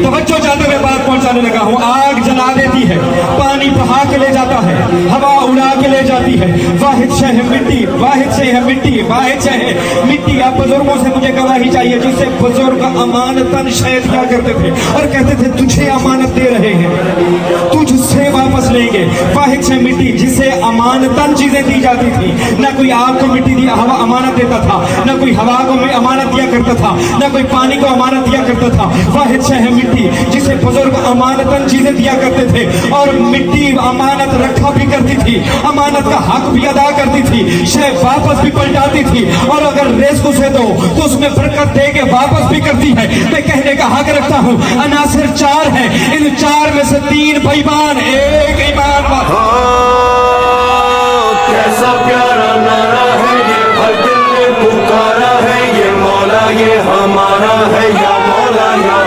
तवज्जो चाहते हुए बात पहुंचाने लगा हूँ। आग जला देती है, पानी बहा के ले जाता है, हवा उड़ा के ले जाती है, वाहिद शय है मिट्टी, वाहिद शय है मिट्टी, वाहिद शय है मिट्टी। आप बुजुर्गों से मुझे गवाही चाहिए जिससे बुजुर्ग अमानतन शय दिया करते थे और कहते थे तुझे अमानत दे रहे हैं, तुझसे वापस लेंगे। वाहिद शय मिट्टी जिसे अमानतन चीजें दी जाती थी। ना कोई आग को मिट्टी दी हवा अमानत देता था, ना कोई हवा को अमानत दिया करता था, ना कोई पानी को अमानत दिया करता था। वाहिद शय है मिट्टी जिसे बुजुर्ग अमानतन चीजें दिया करते थे और मिट्टी अमानत रखा भी करती थी, अमानत का हक भी अदा करती थी, शय वापस भी पलटाती थी और अगर रिस्क उसे दो तो उसमें बरकत दे के वापस भी करती है। मैं कहने का हक रखता हूँ अनासिर 4 है, इन 4 में से 3 बेईमान, एक ईमान। कैसा प्यारा नारा है ये, हर दिल ने पुकारा है ये, मौला ये हमारा है या मौला या